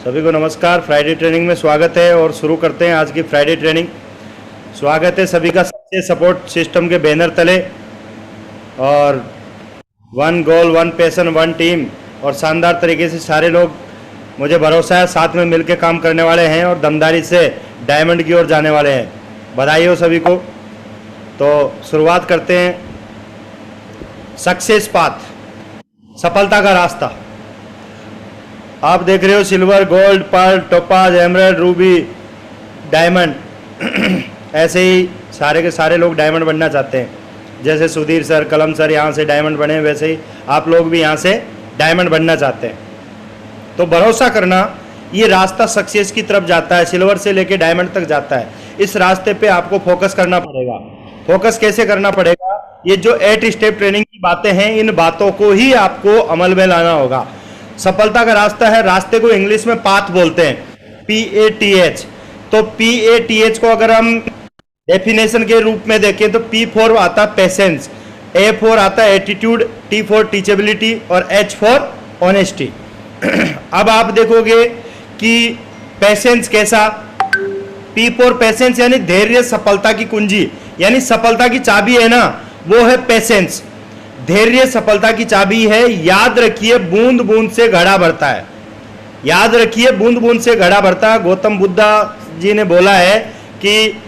सभी को नमस्कार। फ्राइडे ट्रेनिंग में स्वागत है और शुरू करते हैं आज की फ्राइडे ट्रेनिंग। स्वागत है सभी का सच्चे सपोर्ट सिस्टम के बैनर तले। और one goal, one passion, one team, और शानदार तरीके से सारे लोग, मुझे भरोसा है, साथ में मिलकर काम करने वाले हैं और दमदारी से डायमंड की ओर जाने वाले हैं। बधाई हो सभी को। तो शुरुआत करते हैं। सक्सेस पाथ, सफलता का रास्ता। आप देख रहे हो silver, gold, pearl, topaz, emerald, ruby, diamond. ऐसे ही सारे के सारे लोग डायमंड बनना चाहते हैं। जैसे सुधीर सर, कलम सर यहाँ से डायमंड बने, वैसे ही आप लोग भी यहाँ से डायमंड बनना चाहते हैं। तो भरोसा करना, ये रास्ता सक्सेस की तरफ जाता है, सिल्वर से लेके डायमंड तक जाता है। इस रास्ते पे आपको फोकस करना पड़ेगा। फोकस कैसे करना पड़ेगा? ये जो 8 स्टेप ट्रेनिंग की बातें हैं, इन बातों को ही आपको अमल में लाना होगा। सफलता का रास्ता है, रास्ते को इंग्लिश में पाथ बोलते हैं, PATH। तो PATH को अगर हम डेफिनेशन के रूप में देखें तो P फॉर आता है पेशेंस, A फॉर आता है एटीट्यूड, T फॉर टीचेबिलिटी और H फॉर ऑनेस्टी। अब आप देखोगे कि पेशेंस कैसा? P फॉर पेशेंस यानी धैर्य सफलता की कुंजी, यानी सफलता की चाबी है ना, वो है पेशेंस। धैर्य सफलता की चाबी है। याद रखिए, बूंद बूंद से घड़ा भरता है। याद रखिए, बूंद बूंद से घड़ा भरता है। गौतम बुद्धा जी ने बोला है कि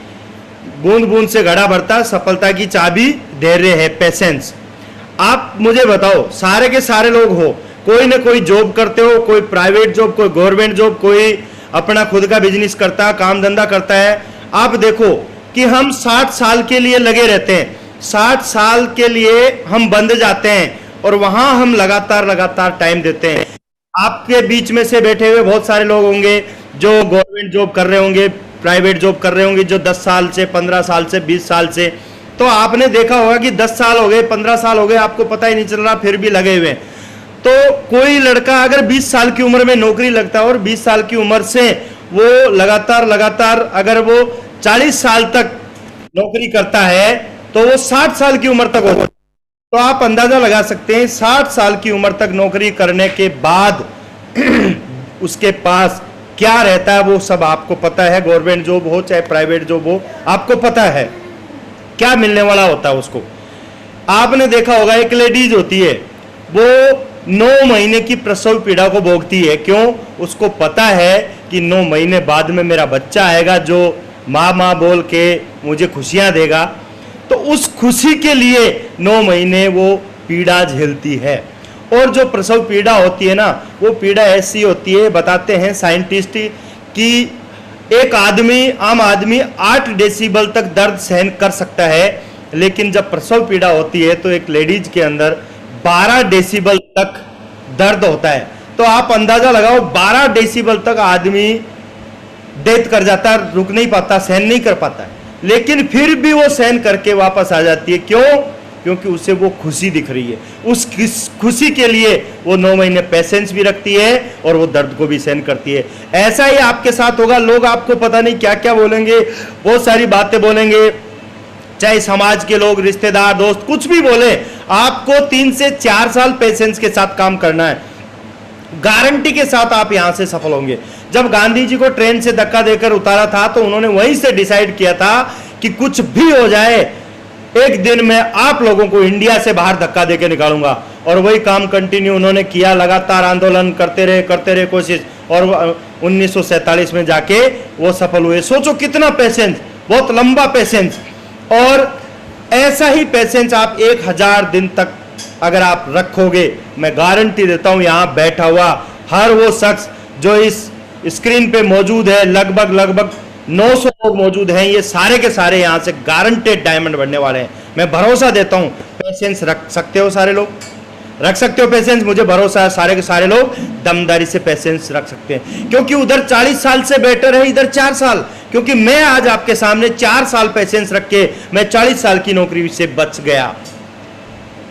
बूंद बूंद से घड़ा भरता, सफलता की चाबी धैर्य है, पेशेंस। आप मुझे बताओ, सारे के सारे लोग हो, कोई ना कोई जॉब करते हो, कोई प्राइवेट जॉब, कोई गवर्नमेंट जॉब, कोई अपना खुद का बिजनेस करता है, काम धंधा करता है। आप देखो कि हम 60 साल के लिए लगे रहते हैं, 60 साल के लिए हम बंद जाते हैं और वहां हम लगातार टाइम देते हैं। आपके बीच में से बैठे हुए बहुत सारे लोग होंगे जो गवर्नमेंट जॉब कर रहे होंगे, प्राइवेट जॉब कर रहे होंगे, जो 10 साल से, 15 साल से, 20 साल से। तो आपने देखा होगा कि 10 साल हो गए, 15 साल हो गए, आपको पता ही नहीं चल रहा, फिर भी लगे हुए। तो कोई लड़का अगर 20 साल की उम्र में नौकरी लगता है और 20 साल की उम्र से वो लगातार अगर वो 40 साल तक नौकरी करता है तो वो 60 साल की उम्र तक होता है। तो आप अंदाजा लगा सकते हैं 60 साल की उम्र तक नौकरी करने के बाद उसके पास क्या रहता है, वो सब आपको पता है। गवर्नमेंट जॉब हो चाहे प्राइवेट जॉब हो, आपको पता है क्या मिलने वाला होता है उसको। आपने देखा होगा, एक लेडीज होती है, वो 9 महीने की प्रसव पीड़ा को भोगती है। क्यों? उसको पता है कि 9 महीने बाद में मेरा बच्चा आएगा जो माँ माँ बोल के मुझे खुशियां देगा। तो उस खुशी के लिए 9 महीने वो पीड़ा झेलती है। और जो प्रसव पीड़ा होती है ना, वो पीड़ा ऐसी होती है, बताते हैं साइंटिस्ट, कि एक आदमी, आम आदमी 8 डेसिबल तक दर्द सहन कर सकता है, लेकिन जब प्रसव पीड़ा होती है तो एक लेडीज के अंदर 12 डेसिबल तक दर्द होता है। तो आप अंदाजा लगाओ, 12 डेसिबल तक आदमी डेथ कर जाता है, रुक नहीं पाता, सहन नहीं कर पाता है, लेकिन फिर भी वो सहन करके वापस आ जाती है। क्यों? क्योंकि उसे वो खुशी दिख रही है। उस खुशी के लिए वो 9 महीने पेशेंस भी रखती है और वो दर्द को भी सहन करती है। ऐसा ही आपके साथ होगा। लोग आपको पता नहीं क्या क्या बोलेंगे, बहुत सारी बातें बोलेंगे, चाहे समाज के लोग, रिश्तेदार, दोस्त, कुछ भी बोले। आपको 3 से 4 साल पेशेंस के साथ काम करना है। गारंटी के साथ आप यहां से सफल होंगे। जब गांधी जी को ट्रेन से धक्का देकर उतारा था तो उन्होंने वहीं से डिसाइड किया था कि कुछ भी हो जाए, एक दिन में आप लोगों को इंडिया से बाहर धक्का देकर निकालूंगा। और वही काम कंटिन्यू उन्होंने किया, लगातार आंदोलन करते रहे कोशिश, और 1947 में जाके वो सफल हुए। सोचो कितना पेशेंस, बहुत लंबा पेशेंस। और ऐसा ही पेशेंस आप 1000 दिन तक अगर आप रखोगे, मैं गारंटी देता हूं, यहां बैठा हुआ हर वो शख्स जो इस स्क्रीन पे मौजूद है, लगभग 900 लोग मौजूद हैं, ये सारे के सारे यहां से गारंटेड डायमंड बनने वाले हैं। मैं भरोसा देता हूं। पेशेंस रख सकते हो, सारे लोग रख सकते हो पेशेंस, मुझे भरोसा है सारे के सारे लोग दमदारी से पेशेंस रख सकते हैं। क्योंकि उधर 40 साल से बेटर है, इधर 4 साल। क्योंकि मैं आज आपके सामने 4 साल पेशेंस रख के मैं 40 साल की नौकरी से बच गया।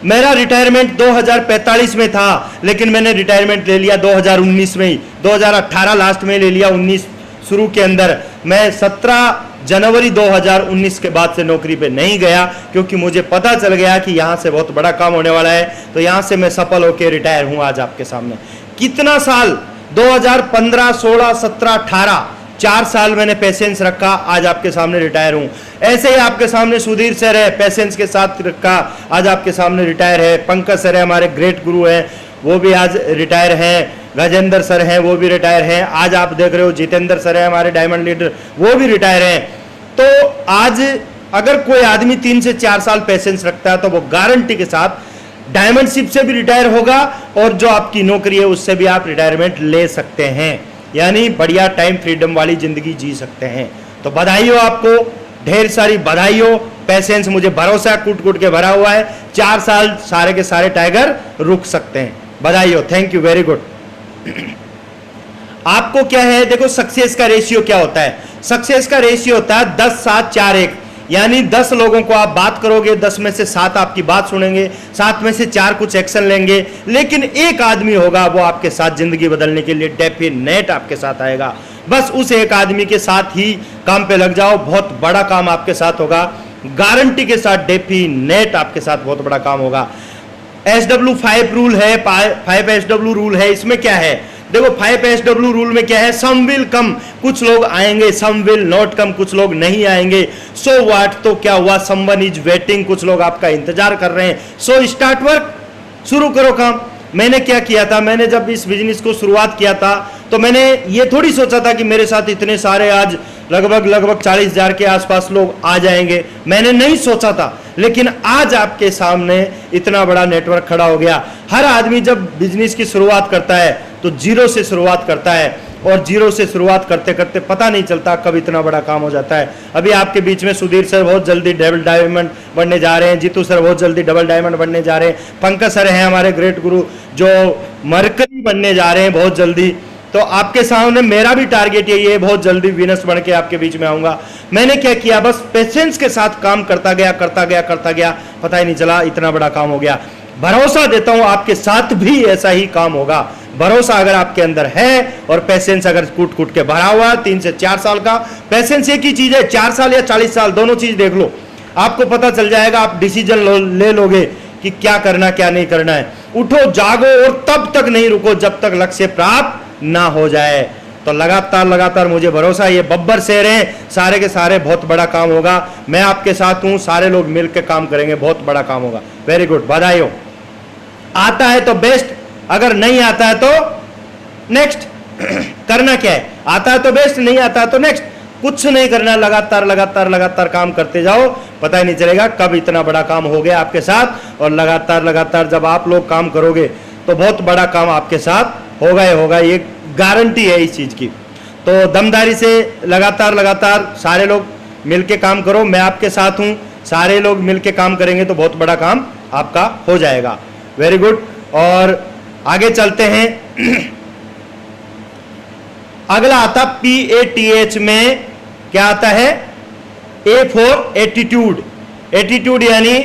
मेरा रिटायरमेंट 2045 में था, लेकिन मैंने रिटायरमेंट ले लिया 2019 में ही, 2018 लास्ट में ले लिया, 19 शुरू के अंदर। मैं 17 जनवरी 2019 के बाद से नौकरी पे नहीं गया, क्योंकि मुझे पता चल गया कि यहाँ से बहुत बड़ा काम होने वाला है। तो यहाँ से मैं सफल होकर रिटायर हूँ आज आपके सामने। कितना साल 2015, 16, 17, 18 4 साल मैंने पेशेंस रखा, आज आपके सामने रिटायर हूं। ऐसे ही आपके सामने सुधीर सर है, पेशेंस के साथ रखा, आज आपके सामने रिटायर है। पंकज सर है, हमारे ग्रेट गुरु हैं, वो भी आज रिटायर हैं। गजेंद्र सर हैं, वो भी रिटायर हैं। आज आप देख रहे हो जितेंद्र सर है, हमारे डायमंड लीडर, वो भी रिटायर हैं। तो आज अगर कोई आदमी 3 से 4 साल पेशेंस रखता है तो वो गारंटी के साथ डायमंडशिप से भी रिटायर होगा और जो आपकी नौकरी है उससे भी आप रिटायरमेंट ले सकते हैं, यानी बढ़िया टाइम फ्रीडम वाली जिंदगी जी सकते हैं। तो बधाई हो आपको, ढेर सारी बधाई हो। पेशेंस मुझे भरोसा कूट कूट के भरा हुआ है, 4 साल सारे के सारे टाइगर रुक सकते हैं। बधाई हो, थैंक यू, वेरी गुड। आपको क्या है, देखो सक्सेस का रेशियो क्या होता है। सक्सेस का रेशियो होता है 10, 7, 4, 1, यानी 10 लोगों को आप बात करोगे, 10 में से 7 आपकी बात सुनेंगे, 7 में से 4 कुछ एक्शन लेंगे, लेकिन एक आदमी होगा वो आपके साथ जिंदगी बदलने के लिए डेफिनेट आपके साथ आएगा। बस उस एक आदमी के साथ ही काम पे लग जाओ, बहुत बड़ा काम आपके साथ होगा, गारंटी के साथ डेफिनेट आपके साथ बहुत बड़ा काम होगा। SW5 रूल है, 5 SW रूल है। इसमें क्या है, देखो 5 SW रूल में क्या है, सम विल कम, कुछ लोग आएंगे, सम विल नॉट कम, कुछ लोग नहीं आएंगे। सो व्हाट, तो क्या हुआ, समवन इज वेटिंग, कुछ लोग आपका इंतजार कर रहे हैं। सो स्टार्ट वर्क, शुरू करो काम। मैंने क्या किया था, मैंने जब इस बिजनेस को शुरुआत किया था तो मैंने ये थोड़ी सोचा था कि मेरे साथ इतने सारे आज लगभग 40,000 के आसपास लोग आ जाएंगे, मैंने नहीं सोचा था। लेकिन आज आपके सामने इतना बड़ा नेटवर्क खड़ा हो गया। हर आदमी जब बिजनेस की शुरुआत करता है तो जीरो से शुरुआत करता है, और जीरो से शुरुआत करते करते पता नहीं चलता कब इतना बड़ा काम हो जाता है। अभी आपके बीच में सुधीर सर बहुत जल्दी डबल डायमंड बनने जा रहे हैं, जीतू सर बहुत जल्दी डबल डायमंड बनने जा रहे हैं, पंकज सर हैं हमारे ग्रेट गुरु जो मरकरी बनने जा रहे हैं बहुत जल्दी। तो आपके सामने मेरा भी टारगेट यही है, बहुत जल्दी वीनस बन के आपके बीच में आऊंगा। मैंने क्या किया, बस पेशेंस के साथ काम करता गया, पता ही नहीं चला इतना बड़ा काम हो गया। भरोसा देता हूं आपके साथ भी ऐसा ही काम होगा। भरोसा अगर आपके अंदर है और पेशेंस अगर कूट कूट के भरा हुआ 3 से 4 साल का, पेशेंस एक ही चीज है, 4 साल या 40 साल दोनों चीज देख लो, आपको पता चल जाएगा। आप डिसीजन ले लोगे कि क्या करना क्या नहीं करना है। उठो जागो और तब तक नहीं रुको जब तक लक्ष्य प्राप्त ना हो जाए। तो लगातार मुझे भरोसा है, ये बब्बर शेर हैं, सारे के सारे बहुत बड़ा काम होगा। मैं आपके साथ हूं, सारे लोग मिलकर काम करेंगे, बहुत बड़ा काम होगा। वेरी गुड, बधाई हो। आता है तो बेस्ट, अगर नहीं आता है तो नेक्स्ट। करना क्या है, आता है तो बेस्ट, नहीं आता है तो नेक्स्ट। कुछ नहीं करना, लगातार काम करते जाओ, पता ही नहीं चलेगा कब इतना बड़ा काम हो गया आपके साथ। और लगातार जब आप लोग काम करोगे तो बहुत बड़ा काम आपके साथ होगा ही होगा, ये गारंटी है इस चीज की। तो दमदारी से लगातार सारे लोग मिलके काम करो, मैं आपके साथ हूं, सारे लोग मिलके काम करेंगे तो बहुत बड़ा काम आपका हो जाएगा। वेरी गुड, और आगे चलते हैं। अगला आता PATH में क्या आता है, A फॉर एटीट्यूड। एटीट्यूड यानी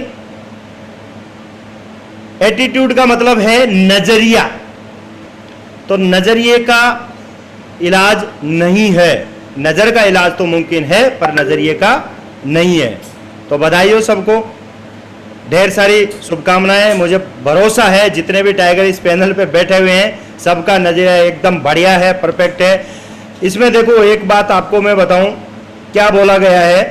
एटीट्यूड का मतलब है नजरिया। तो नजरिए का इलाज नहीं है, नजर का इलाज तो मुमकिन है पर नजरिए का नहीं है। तो बधाई हो सबको, ढेर सारी शुभकामनाएं। मुझे भरोसा है जितने भी टाइगर इस पैनल पे बैठे हुए हैं सबका नजरिया एकदम बढ़िया है, परफेक्ट है। इसमें देखो एक बात आपको मैं बताऊं, क्या बोला गया है,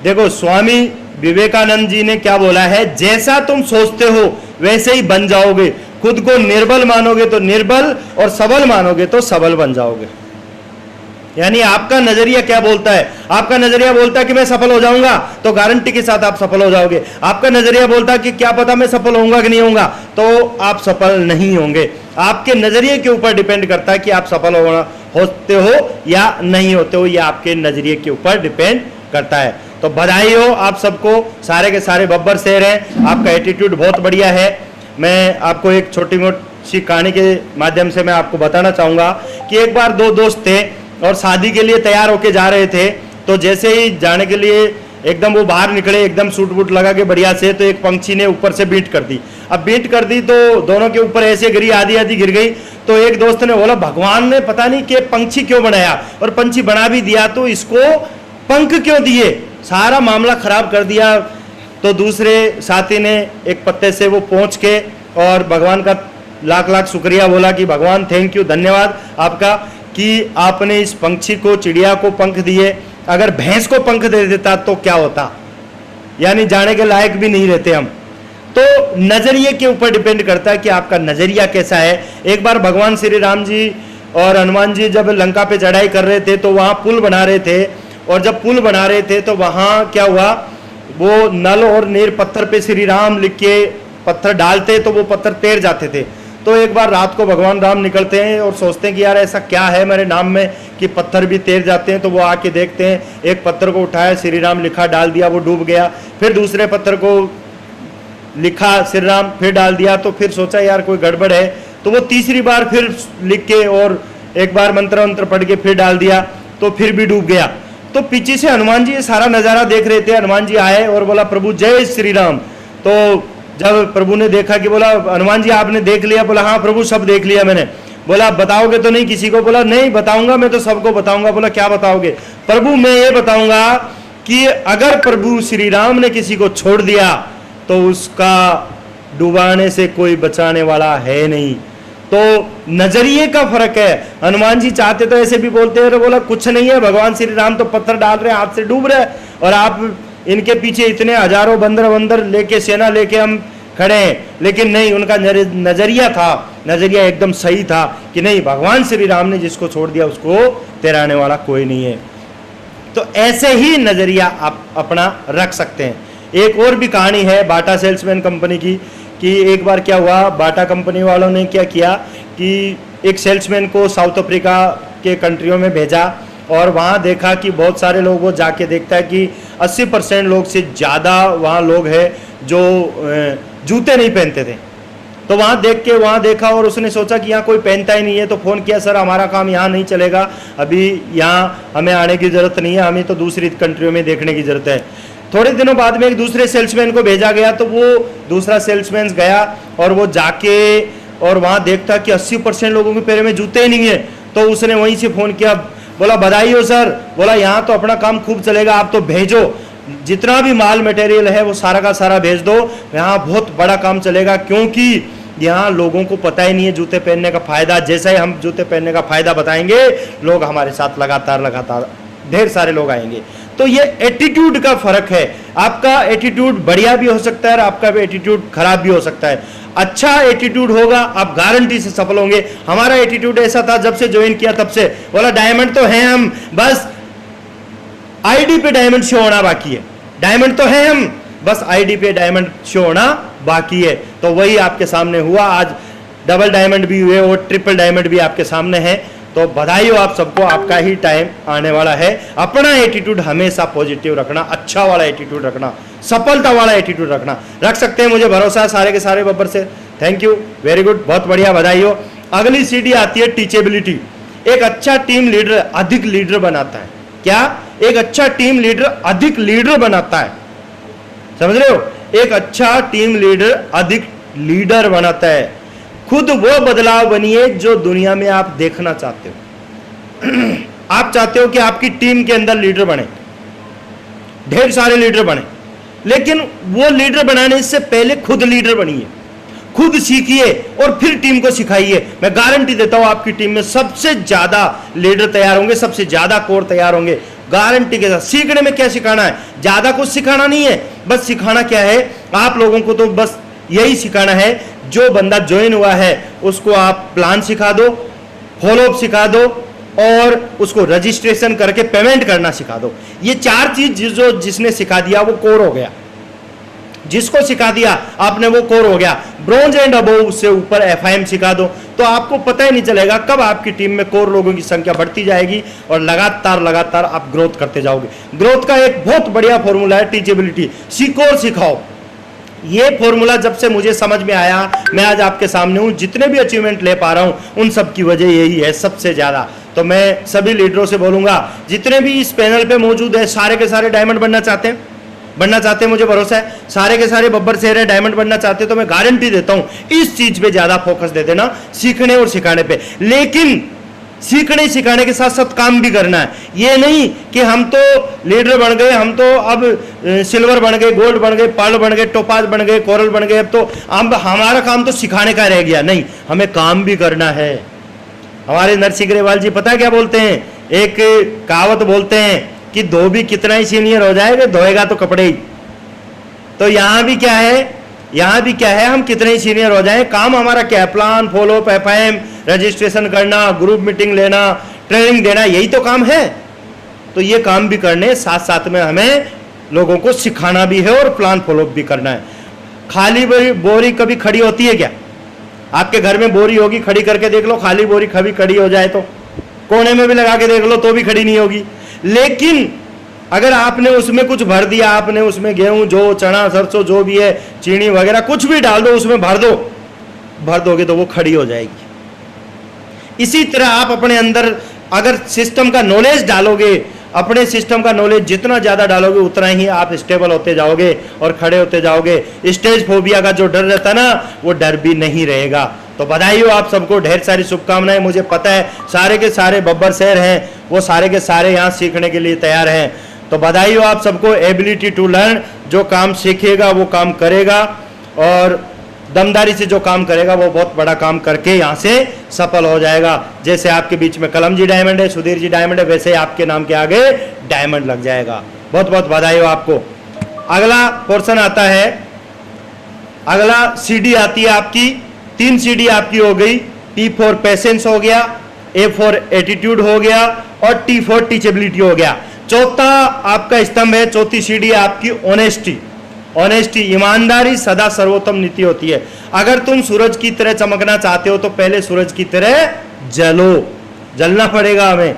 देखो स्वामी विवेकानंद जी ने क्या बोला है, जैसा तुम सोचते हो वैसे ही बन जाओगे। खुद को निर्बल मानोगे तो निर्बल, और सबल मानोगे तो सबल बन जाओगे। यानी आपका नजरिया क्या बोलता है, आपका नजरिया बोलता है कि मैं सफल हो जाऊंगा, तो गारंटी के साथ आप सफल हो जाओगे। आपका नजरिया बोलता है कि क्या पता मैं सफल होऊंगा कि नहीं होऊंगा, तो आप सफल नहीं होंगे। आपके नजरिए के ऊपर डिपेंड करता है कि आप सफल होते हो या नहीं होते हो, या आपके नजरिए के ऊपर डिपेंड करता है। तो बधाई हो आप सबको, सारे के सारे बब्बर शेर हैं, आपका एटीट्यूड बहुत बढ़िया है। मैं आपको एक छोटी मोटी कहानी के माध्यम से मैं आपको बताना चाहूंगा कि एक बार 2 दोस्त थे और शादी के लिए तैयार होके जा रहे थे। तो जैसे ही जाने के लिए एकदम वो बाहर निकले, एकदम सूट बूट लगा के बढ़िया से, तो एक पंछी ने ऊपर से बीट कर दी। अब बीट कर दी तो दोनों के ऊपर ऐसे गिरी, आधी गिर गई। तो एक दोस्त ने बोला भगवान ने पता नहीं कि पंछी क्यों बनाया, और पंछी बना भी दिया तो इसको पंख क्यों दिए, सारा मामला खराब कर दिया। तो दूसरे साथी ने एक पत्ते से वो पहुंच के और भगवान का लाख लाख शुक्रिया बोला कि भगवान थैंक यू, धन्यवाद आपका कि आपने इस पंछी को, चिड़िया को पंख दिए। अगर भैंस को पंख दे देता तो क्या होता, यानी जाने के लायक भी नहीं रहते हम। तो नजरिए के ऊपर डिपेंड करता है कि आपका नजरिया कैसा है। एक बार भगवान श्री राम जी और हनुमान जी जब लंका पे चढ़ाई कर रहे थे तो वहां पुल बना रहे थे, और जब पुल बना रहे थे तो वहां क्या हुआ, वो नल और नीर पत्थर पे श्री राम लिख के पत्थर डालते तो वो पत्थर तैर जाते थे। तो एक बार रात को भगवान राम निकलते हैं और सोचते हैं कि यार ऐसा क्या है मेरे नाम में कि पत्थर भी तैर जाते हैं। तो वो आके देखते हैं, एक पत्थर को उठाया, श्री राम लिखा, डाल दिया, वो डूब गया। फिर दूसरे पत्थर को लिखा श्री राम, फिर डाल दिया। तो फिर सोचा यार कोई गड़बड़ है, तो वो तीसरी बार फिर लिख के और एक बार मंत्र मंत्र पढ़ के फिर डाल दिया, तो फिर भी डूब गया। तो पीछे से हनुमान जी ये सारा नजारा देख रहे थे। हनुमान जी आए और बोला प्रभु जय श्री राम। तो जब प्रभु ने देखा कि बोला हनुमान जी आपने देख लिया, बोला हाँ प्रभु सब देख लिया मैंने। बोला बताओगे तो नहीं किसी को, बोला नहीं बताऊंगा, मैं तो सबको बताऊंगा। बोला क्या बताओगे, प्रभु मैं ये बताऊंगा कि अगर प्रभु श्री राम ने किसी को छोड़ दिया तो उसका डुबाने से कोई बचाने वाला है नहीं। तो नजरिए का फर्क है। हनुमान जी चाहते तो ऐसे भी बोलते हैं, बोला कुछ नहीं है, भगवान श्री राम तो पत्थर डाल रहे हैं, हाथ से डूब रहे हैं, और आप इनके पीछे इतने हजारों बंदर लेके, सेना लेके हम खड़े हैं। लेकिन नहीं, उनका नजरिया था, नजरिया एकदम सही था कि नहीं, भगवान श्री राम ने जिसको छोड़ दिया उसको तेराने वाला कोई नहीं है। तो ऐसे ही नजरिया आप अपना रख सकते हैं। एक और भी कहानी है बाटा सेल्समैन कंपनी की, कि एक बार क्या हुआ, बाटा कंपनी वालों ने क्या किया कि एक सेल्समैन को साउथ अफ्रीका के कंट्रियों में भेजा, और वहाँ देखा कि बहुत सारे लोग, वो जाके देखता है कि 80% लोग से ज़्यादा वहाँ लोग हैं जो जूते नहीं पहनते थे। तो वहाँ देख के वहाँ देखा और उसने सोचा कि यहाँ कोई पहनता ही नहीं है। तो फ़ोन किया, सर हमारा काम यहाँ नहीं चलेगा, अभी यहाँ हमें आने की ज़रूरत नहीं है, हमें तो दूसरी कंट्रियों में देखने की ज़रूरत है। थोड़े दिनों बाद में एक दूसरे सेल्समैन को भेजा गया, तो वो दूसरा सेल्समैन गया और वो जाके और वहाँ देखता कि 80% लोगों के पैर में जूते ही नहीं है। तो उसने वहीं से फ़ोन किया, बोला बधाई हो सर, बोला यहाँ तो अपना काम खूब चलेगा, आप तो भेजो, जितना भी माल मटेरियल है वो सारा का सारा भेज दो, यहाँ बहुत बड़ा काम चलेगा। क्योंकि यहाँ लोगों को पता ही नहीं है जूते पहनने का फ़ायदा। जैसे ही हम जूते पहनने का फ़ायदा बताएंगे, लोग हमारे साथ लगातार ढेर सारे लोग आएंगे। तो ये एटीट्यूड का फर्क है। आपका एटीट्यूड बढ़िया भी हो सकता है और आपका एटीट्यूड खराब भी हो सकता है। अच्छा एटीट्यूड होगा, आप गारंटी से सफल होंगे। हमारा एटीट्यूड ऐसा था, जब से ज्वाइन किया तब से बोला डायमंड तो है हम, बस आईडी पे डायमंड शो होना बाकी है। डायमंड तो है हम, बस आईडी पे डायमंड शो होना बाकी है। तो वही आपके सामने हुआ। आज डबल डायमंड भी हुए और ट्रिपल डायमंड भी आपके सामने है। तो बधाई हो आप सबको, आपका ही टाइम आने वाला है। अपना एटीट्यूड हमेशा पॉजिटिव रखना, अच्छा वाला एटीट्यूड रखना, सफलता वाला एटीट्यूड रखना। रख सकते हैं, मुझे भरोसा है सारे के सारे बब्बर से। थैंक यू, वेरी गुड, बहुत बढ़िया, बधाई हो। अगली सीढ़ी आती है टीचेबिलिटी। एक अच्छा टीम लीडर अधिक लीडर बनाता है। क्या? एक अच्छा टीम लीडर अधिक लीडर बनाता है। समझ रहे हो? एक अच्छा टीम लीडर अधिक लीडर बनाता है। खुद वो बदलाव बनिए जो दुनिया में आप देखना चाहते हो। आप चाहते हो कि आपकी टीम के अंदर लीडर बने, ढेर सारे लीडर बने, लेकिन वो लीडर बनाने से पहले खुद लीडर बनिए, खुद सीखिए और फिर टीम को सिखाइए। मैं गारंटी देता हूं आपकी टीम में सबसे ज्यादा लीडर तैयार होंगे, सबसे ज्यादा कोर तैयार होंगे, गारंटी के साथ। सीखने में क्या सिखाना है? ज्यादा कुछ सिखाना नहीं है, बस सिखाना क्या है आप लोगों को, तो बस यही सिखाना है। जो बंदा ज्वाइन हुआ है उसको आप प्लान सिखा दो, फॉलोअप सिखा दो और उसको रजिस्ट्रेशन करके पेमेंट करना सिखा दो। ये चार चीज जो जिसने सिखा दिया वो कोर हो गया। जिसको सिखा दिया आपने वो कोर हो गया। ब्रॉन्ज एंड अबोव, उससे ऊपर एफआईएम सिखा दो, तो आपको पता ही नहीं चलेगा कब आपकी टीम में कोर लोगों की संख्या बढ़ती जाएगी और लगातार आप ग्रोथ करते जाओगे। ग्रोथ का एक बहुत बढ़िया फॉर्मूला है टीचेबिलिटी। सीखो और सिखाओ। ये फॉर्मूला जब से मुझे समझ में आया, मैं आज आपके सामने हूं, जितने भी अचीवमेंट ले पा रहा हूं उन सब की वजह यही है सबसे ज्यादा। तो मैं सभी लीडरों से बोलूंगा, जितने भी इस पैनल पे मौजूद है सारे के सारे डायमंड बनना चाहते हैं, मुझे भरोसा है सारे के सारे बब्बर शेर है, डायमंड बनना चाहते हैं। तो मैं गारंटी देता हूं इस चीज पे ज्यादा फोकस दे देना, सीखने और सिखाने पे। लेकिन सीखने सिखाने के साथ साथ काम भी करना है। ये नहीं कि हम तो लीडर बन गए, हम तो अब सिल्वर बन गए, गोल्ड बन गए, पर्ल बन गए, टोपाज बन गए, कोरल बन गए, अब तो हमारा काम तो सिखाने का रह गया। नहीं, हमें काम भी करना है। हमारे नरसिंह ग्रेवाल जी पता है क्या बोलते हैं, एक कहावत बोलते हैं कि धोबी कितना ही सीनियर हो जाएगा, धोएगा तो कपड़े ही। तो यहाँ भी क्या है, हम कितने ही सीनियर हो जाएं, काम हमारा क्या है, प्लान फॉलो, एफआईएम, रजिस्ट्रेशन करना, ग्रुप मीटिंग लेना, ट्रेनिंग देना, यही तो काम है। तो ये काम भी करने, साथ साथ में हमें लोगों को सिखाना भी है और प्लान फॉलो भी करना है। खाली बोरी कभी खड़ी होती है क्या? आपके घर में बोरी होगी, खड़ी करके देख लो, खाली बोरी कभी खड़ी हो जाए तो कोने में भी लगा के देख लो तो भी खड़ी नहीं होगी। लेकिन अगर आपने उसमें कुछ भर दिया, आपने उसमें गेहूं, जो चना, सरसों, जो भी है, चीनी वगैरह कुछ भी डाल दो, उसमें भर दोगे तो वो खड़ी हो जाएगी। इसी तरह आप अपने अंदर अगर सिस्टम का नॉलेज डालोगे, अपने सिस्टम का नॉलेज जितना ज्यादा डालोगे उतना ही आप स्टेबल होते जाओगे और खड़े होते जाओगे। स्टेज फोबिया का जो डर रहता ना, वो डर भी नहीं रहेगा। तो बधाई हो आप सबको, ढेर सारी शुभकामनाएं। मुझे पता है सारे के सारे बब्बर शहर हैं, वो सारे के सारे यहाँ सीखने के लिए तैयार हैं। तो बधाई हो आप सबको। एबिलिटी टू लर्न, जो काम सीखेगा वो काम करेगा, और दमदारी से जो काम करेगा वो बहुत बड़ा काम करके यहाँ से सफल हो जाएगा। जैसे आपके बीच में कलम जी डायमंड है, सुधीर जी डायमंड है, वैसे आपके नाम के आगे डायमंड लग जाएगा। बहुत बहुत बधाई हो आपको। अगला पोर्शन आता है, अगला सीडी आती है आपकी, 3 सीडी आपकी हो गई। P फॉर पेशेंस हो गया, A फॉर एटीट्यूड हो गया, और T फॉर टीचेबिलिटी हो गया। चौथा आपका स्तंभ है, चौथी सीढ़ी आपकी ऑनेस्टी, ईमानदारी सदा सर्वोत्तम नीति होती है। अगर तुम सूरज की तरह चमकना चाहते हो तो पहले सूरज की तरह जलना पड़ेगा हमें,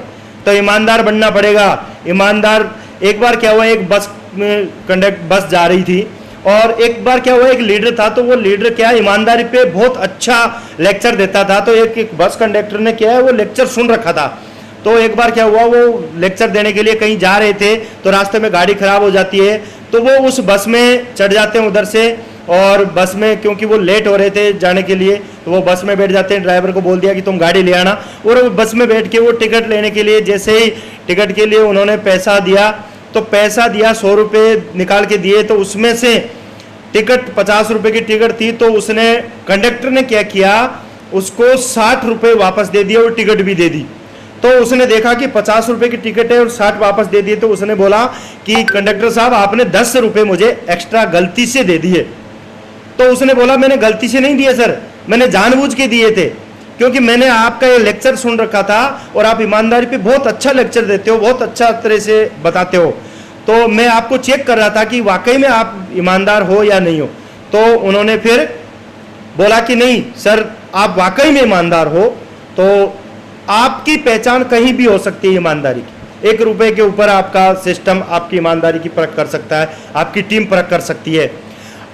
तो ईमानदार बनना पड़ेगा। ईमानदार, एक बार क्या हुआ, एक बस जा रही थी, और एक बार क्या हुआ, एक लीडर था, तो वो लीडर क्या ईमानदारी पे बहुत अच्छा लेक्चर देता था। तो एक बस कंडक्टर ने क्या है, वो लेक्चर सुन रखा था। तो एक बार क्या हुआ, वो लेक्चर देने के लिए कहीं जा रहे थे, तो रास्ते में गाड़ी खराब हो जाती है, तो वो उस बस में चढ़ जाते हैं उधर से, और बस में क्योंकि वो लेट हो रहे थे जाने के लिए, तो वो बस में बैठ जाते हैं। ड्राइवर को बोल दिया कि तुम गाड़ी ले आना, और बस में बैठ के वो टिकट लेने के लिए, जैसे ही टिकट के लिए उन्होंने पैसा दिया, तो पैसा दिया, 100 रुपये निकाल के दिए, तो उसमें से टिकट 50 रुपये की टिकट थी, तो उसने, कंडक्टर ने क्या किया, उसको 60 रुपये वापस दे दिए और टिकट भी दे दी। तो उसने देखा कि 50 रुपए की टिकट है और 60 वापस दे दिए, तो उसने बोला कि कंडक्टर साहब आपने 10 रुपए मुझे एक्स्ट्रा गलती से दे दिए। तो उसने बोला मैंने गलती से नहीं दिए सर, मैंने जानबूझ के दिए थे, क्योंकि मैंने आपका ये लेक्चर सुन रखा था, और आप ईमानदारी पे बहुत अच्छा लेक्चर देते हो, बहुत अच्छा तरह से बताते हो, तो मैं आपको चेक कर रहा था कि वाकई में आप ईमानदार हो या नहीं हो। तो उन्होंने फिर बोला कि नहीं सर, आप वाकई में ईमानदार हो, तो आपकी पहचान कहीं भी हो सकती है ईमानदारी की। 1 रुपए के ऊपर आपका सिस्टम आपकी ईमानदारी की परख कर सकता है, आपकी टीम परख कर सकती है।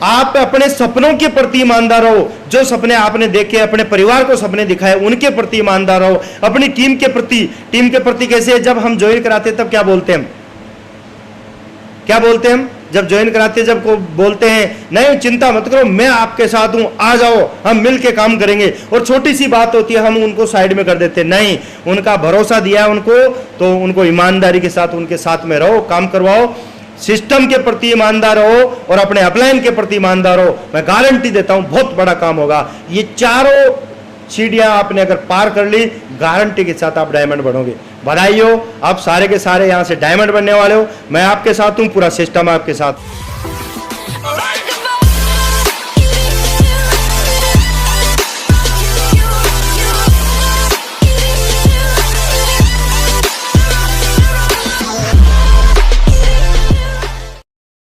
आप अपने सपनों के प्रति ईमानदार हो, जो सपने आपने देखे, अपने परिवार को सपने दिखाए, उनके प्रति ईमानदार हो। अपनी टीम के प्रति कैसे, जब हम ज्वाइन कराते तब क्या बोलते हैं हम जब ज्वाइन कराते, जब को बोलते हैं नहीं चिंता मत करो, मैं आपके साथ हूं, आ जाओ, हम मिल के काम करेंगे। और छोटी सी बात होती है, हम उनको साइड में कर देते, नहीं, उनका भरोसा दिया है उनको, तो उनको ईमानदारी के साथ उनके साथ में रहो, काम करवाओ, सिस्टम के प्रति ईमानदार हो और अपने अपलाइन के प्रति ईमानदार हो। मैं गारंटी देता हूं बहुत बड़ा काम होगा। ये चारों सीढ़ियां आपने अगर पार कर ली, गारंटी के साथ आप डायमंड बनोगे। बधाई हो, आप सारे के सारे यहां से डायमंड बनने वाले हो। मैं आपके साथ हूं, पूरा सिस्टम आपके साथ।